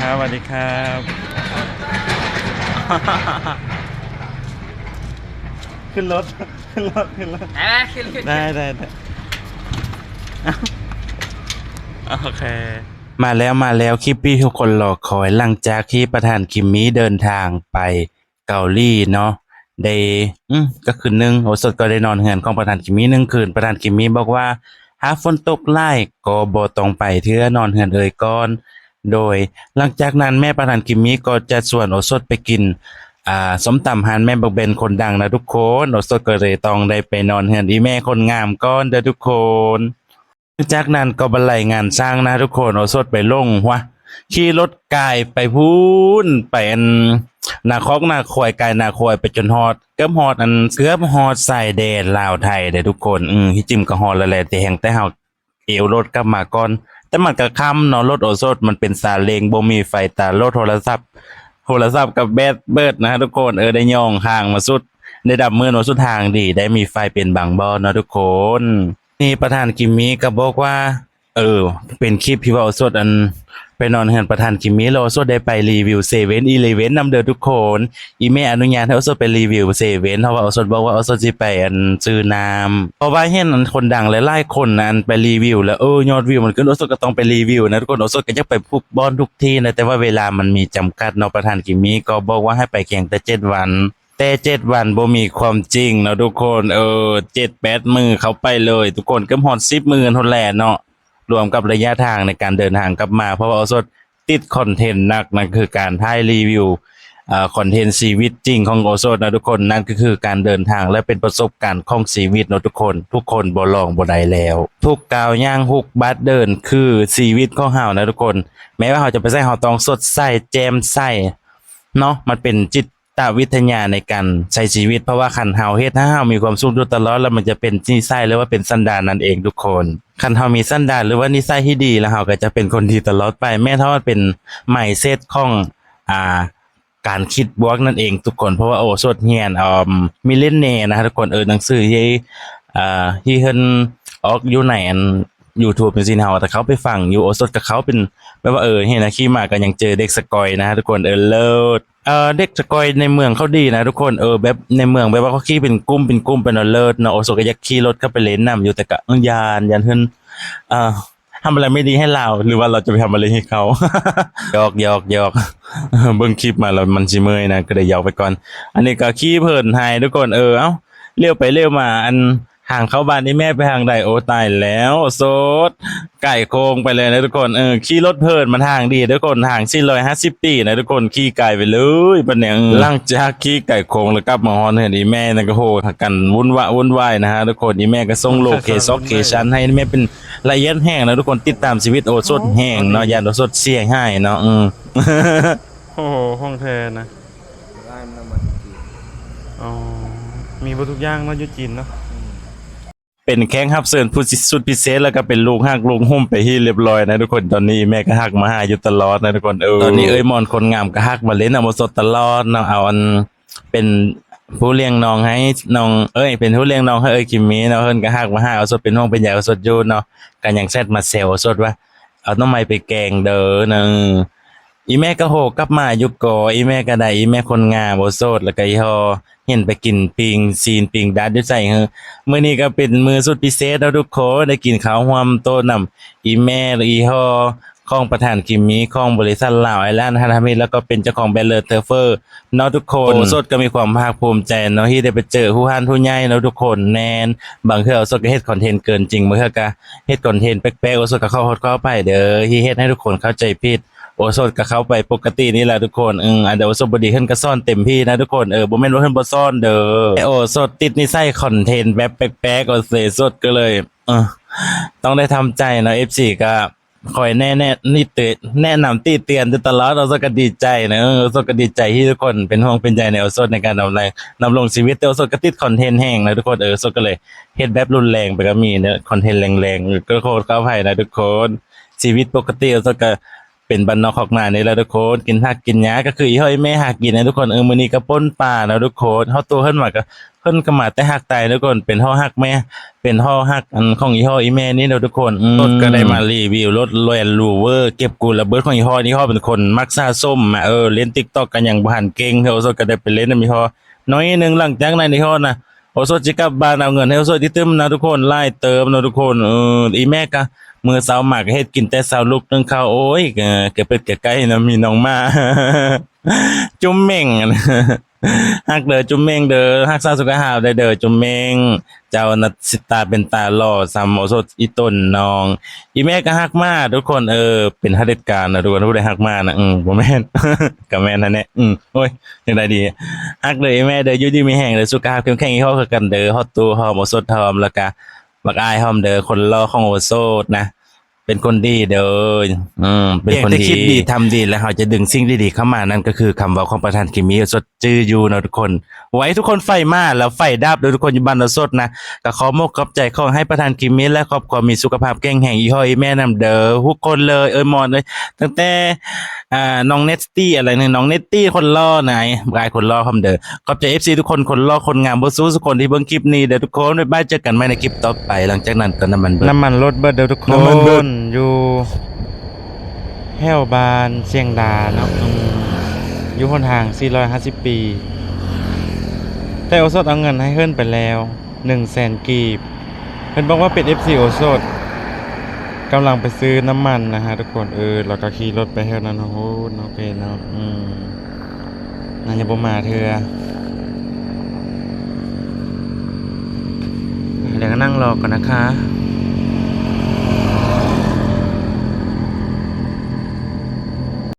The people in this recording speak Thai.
ครับสวัสดีครับขึ้นรถขึ้นรถขึ้นได้โอเคมาแล้วคลิปที่ทุกคนรอคอยหลังจากที่ประธานคิมมี่เดินทางไปเกาหลีเนาะได้ก็คืนนึงโอสดก็ได้นอนเฮือนของประธานคิมมี่1 คืนประธานคิมมี่บอกว่าหากฝนตกหลายก็บ่ต้องไปเทื่อนอนเฮือนก่อนโดยหลังจากนั้นแม่ประธานคิมมี่ก็จะชวนโอสดไปกินส้มตำหานแม่บักเบนคนดังนะทุกคนโอสดก็เลยต้องได้ไปนอนเฮือนอีแม่คนงามก่อนเด้อทุกคนจากนั้นก็บรรลัยงานสร้างนะทุกคนโอสดไปลงวะขี่รถกายไปพูนไปนาคอกนาคอยกายนาคอยไปจนฮอดเกือบฮอดสายแดนลาวไทยเด้อทุกคนที่จิ้มก็ฮอดแล้วแหละแต่แห่งแต่เฮาเอวรถกลับมาก่อนแต่มันก็ค่ำเนาะรถโอสดมันเป็นซาเล้งบ่มีไฟตารถโทรศัพท์กับแบตเบิดนะทุกคนได้ย่องห่างมาสุดได้ดับมือโนสุดทางดีได้มีไฟเป็นบางบ่อนะทุกคนนี่ประธานกิมมี่ก็บอกว่าเป็นคลิปที่ว่าสดไปนอนเฮือนประธานกิมมี่เราสดได้ไปรีวิวเซเว่นอีเลเว่นนำเด้อทุกคนอีแม่อนุญาตให้สดไปรีวิวเซเว่นเพราะว่าสดบอกว่าสดสิไปซื้อน้ำเพราะว่าเห็นคนดังหลายๆคนนั้นไปรีวิวแล้วยอดวิวมันขึ้นสดก็ต้องไปรีวิวนะทุกคนสดก็อยากไปทุกบอนทุกที่นะแต่ว่าเวลามันมีจำกัดเนาะประธานกิมมี่ก็บอกว่าให้ไปแข่งแต่7 วันแต่7 วันบ่มีความจริงเนาะทุกคน7-8 มื้อเขาไปเลยทุกคนก็ฮอด10 มื้อทนแลเนาะรวมกับระยะทางในการเดินทางกลับมาเพราะว่าสดติดคอนเทนต์หนักนั่นคือการถ่ายรีวิวคอนเทนต์ชีวิตจริงของโอโซดนะทุกคนนั่นก็คือการเดินทางและเป็นประสบการณ์ของชีวิตเนาะทุกคนบ่ลองบ่ได้แล้วทุกก้าวย่างทุกบัดเดินคือชีวิตของเฮานะทุกคนแม้ว่าเฮาจะไปใส่เฮาต้องสดใสแจ่มใสเนาะมันเป็นจิตวิทยาในการใช้ชีวิตเพราะว่าคันเฮาเฮ็ดถ้าเฮามีความสุขอยู่ตลอดแล้วมันจะเป็นนิสัยหรือว่าเป็นสันดานนั่นเองทุกคนคันเฮามีสันดานหรือว่านิสัยที่ดีแล้วเฮาก็จะเป็นคนดีตลอดไปแม้ถ้ามันเป็น mindset ของอ่าการคิดบวกนั่นเองทุกคนเพราะว่าโอ้สดเฮียนมิเลนเน่นะทุกคนหนังสือที่เพิ่นออกอยู่ในYouTube จังซี่เฮาแต่เขาไปฟังอยู่โอสดกับเขาเป็นแบบว่าเห็นนะขี่มาก็ยังเจอเด็กสกอยนะทุกคนเลิศเด็กสกอยในเมืองเขาดีนะทุกคนแบบในเมืองแบบว่าเขาขี่เป็นกลุ่มเป็นเลิศเนาะโอสดก็อยากขี่รถเข้าไปเล่นน้ำอยู่แต่ก็ยานเพิ่นทำอะไรไม่ดีให้เราหรือว่าเราจะไปทำอะไรให้เขาหยอกเบิ่งคลิปมาแล้วมันสิเมื่อยนะก็ได้หยอกไปก่อนอันนี้ก็ขี้เพิ่นให้ทุกคนเอ้าเลี้ยวไปเลี้ยวมาห่างเข้าบ้านนี่แม่ไปทางใดโอ้ตายแล้วโซดไก่โคงไปเลยนะทุกคนขี่รถเพลินมันทางดีทุกคนทาง450 ปีนะทุกคนขี่ไก่ไปเลยปะเนี่ยหลังจากขี่ไก่โคงแล้วกลับมาฮอนเห็นอีแม่นั่นก็โหกันวุ่นวายนะฮะทุกคนอีแม่ก็ส่งโลเคชั่นให้แม่เป็นละเอียดแห้งนะทุกคนติดตามชีวิตโอสดแห้งเนาะยานโอสดเสี่ยงให้เนาะโอ้โหห้องแทนนะอ๋อมีบทุกอย่างเนาะอยู่จีนเนาะเป็นแข้งฮับเซิร์นผู้สุดพิเศษแล้วก็เป็นลูกฮักลูกห่มไปที่เรียบร้อยนะทุกคนตอนนี้แม่ก็ฮักมาหาอยู่ตลอดนะทุกคนตอนนี้มอนคนงามก็ฮักมาเล่นเอามาสดตลอดเนาะเอาเป็นผู้เลี้ยงน้องให้น้องเป็นผู้เลี้ยงน้องให้คิมมี่เนาะเพิ่นก็ฮักมาหาเอาสดเป็นห้องเป็นใหญ่เอาสดอยู่เนาะก็ยังแซดมาเซลสดว่าเอาน้องไม้ไปแกงเด้อนะอีแม่ก็โหกลับมาอยู่ก่ออีแม่ก็ได้อีแม่คนงามบ่โสดแล้วก็อีฮอเห็นไปกินปิงซีนปิงดัดอยู่ใส่มื้อนี้ก็เป็นมื้อสุดพิเศษแล้วทุกคนได้กินข้าวร่วมโต๊ะนำอีแม่อีฮอของประธานกิมมี่ของบริษัทลาวไอแลนด์ฮานามิแล้วก็เป็นเจ้าของแบรนด์เลอเทอร์เฟอร์เนาะทุกคนสดก็มีความภาคภูมิใจเนาะที่ได้ไปเจอผู้ฮั่นผู้ใหญ่เนาะทุกคนแน่นบางเทื่อสดก็เฮ็ดคอนเทนต์เกินจริงบางเทื่อก็เฮ็ดคอนเทนต์แปลกๆสดก็เข้าไปเด้อที่เฮ็ดให้ทุกคนเข้าใจผิดโอสดก็เข้าไปปกตินี่แหละทุกคนอันเดี๋ยวโอสดบ่ดีขึ้นก็ซ่อนเต็มที่นะทุกคนบ่แม่นว่าเพิ่นบ่ซ่อนเด้อโอสดติดนิสัยคอนเทนต์แบบแปลกๆโอสดก็เลยต้องได้ทำใจเนาะ FC ก็คอยแนะนำติเตียนอยู่ตลอดโอสดก็ดีใจนะโอสดก็ดีใจที่ทุกคนเป็นห่วงเป็นใยในโอสดในการนำลงชีวิตแต่โอสดก็ติดคอนเทนต์แห้งนะทุกคนโอสดก็เลยเฮ็ดแบบรุนแรงไปก็มีเนาะคอนเทนต์แรงๆก็โคตรเข้าไผนะทุกคนชีวิตปกติโอสดก็ เป็นบ้านนอกคอกนานี่แหละทุกคนกินผักกินหญ้าก็คืออีห้อยแม่หากินนะทุกคนมื้อนี้ก็ป่นป่าแล้วทุกคนเฮาตัวเพิ่นว่าก็เพิ่นก็มาแต่ฮักตายทุกคนเป็นฮ้อฮักแม่เป็นฮ้อฮักอันของอีห้ออีแม่นี่เด้อทุกคนรถก็ได้มารีวิวรถ Land Rover เก็บกูระเบิดของอีห้อนี่ฮ้อเป็นคนมักสะสมอะเล่น TikTok กันอย่างบ่หันเก่งเฮาก็ได้ไปเล่นนำอีห้อน้อยหนึงหลังจากนั้นอีห้อน่ะโอโซจิกลับบ้านเอาเงินให้โอโซที่ตึมนะทุกคนไล่เติมนะทุกคนอีแม่ก็มื้อเช้ามาก็เฮ็ดกินแต่เช้าลุกนึ่งข้าวโอ้ยแกเป็ดแกไก่นะมีน้องมา จุ๊มเม่งฮักเด้อจุ๊มเม่งเด้อฮักษาสุขภาพได้เด้อจุ๊มเม่งเจ้าน่ะสิตาเป็นตาหล่อซ้ำโอโซอีต้นน้องอีแม่ก็ฮักมาทุกคนเป็นเผด็จการนะทุกคนผู้ใดฮักมานะบ่แม่น ก็แม่นนั่นแหละโอ้ยจังไดดีฮักเด้ออีแม่เด้ออยู่ดีมีแรงเด้อสุขภาพเข้มแข็งอีเฮาคือกันเด้อฮอดตู้ฮอมโอโซทอมแล้วก็บักอายฮอมเด้อคนหล่อของโอโซนะเป็นคนดีเด้อเป็นคนดีคิดดีทำดีแล้วเราจะดึงสิ่งดีๆเข้ามานั่นก็คือคำเว้าของประธานคิมมี่สดจื้ออยู่นะทุกคนไว้ทุกคนไฟมาแล้วไฟดับโดยทุกคนอยู่บ้านเราสดนะก็ขอมกขอบใจขอให้ประธานคิมมี่และครอบครัวมีสุขภาพแข็งแรงอีห้อยแม่นำเด้อทุกคนเลยหมอนเลยตั้งแต่น้องเนตตี้อะไรเนี่ยน้องเนตตี้คนล่อไหนกายคนล่อคำเด้อขอบใจ FC ทุกคนคนล่อคนงามบ่สู้ทุกคนที่เบิ่งคลิปนี้เด้อทุกคนบ๊ายบายเจอกันใหม่ในคลิปต่อไปหลังจากนั้นก็น้ำมันรถเบิดเด้อทุกคนน้ำมันเบิดอยู่แห้วบานเชียงดาเนาะอยู่หนทาง450 ปีแต่โอสดเอาเงินให้เฮิรนไปแล้ว 100,000 กีบเพิ่นบอกว่าเป็น FC โอสดกำลังไปซื้อน้ำมันนะฮะทุกคนแล้วก็ขี่รถไปแถวนั้นโอ้โหโอเคเนาะน่าจะบ่มาเทื่อเดี๋ยวก็นั่งรอก่อนนะคะ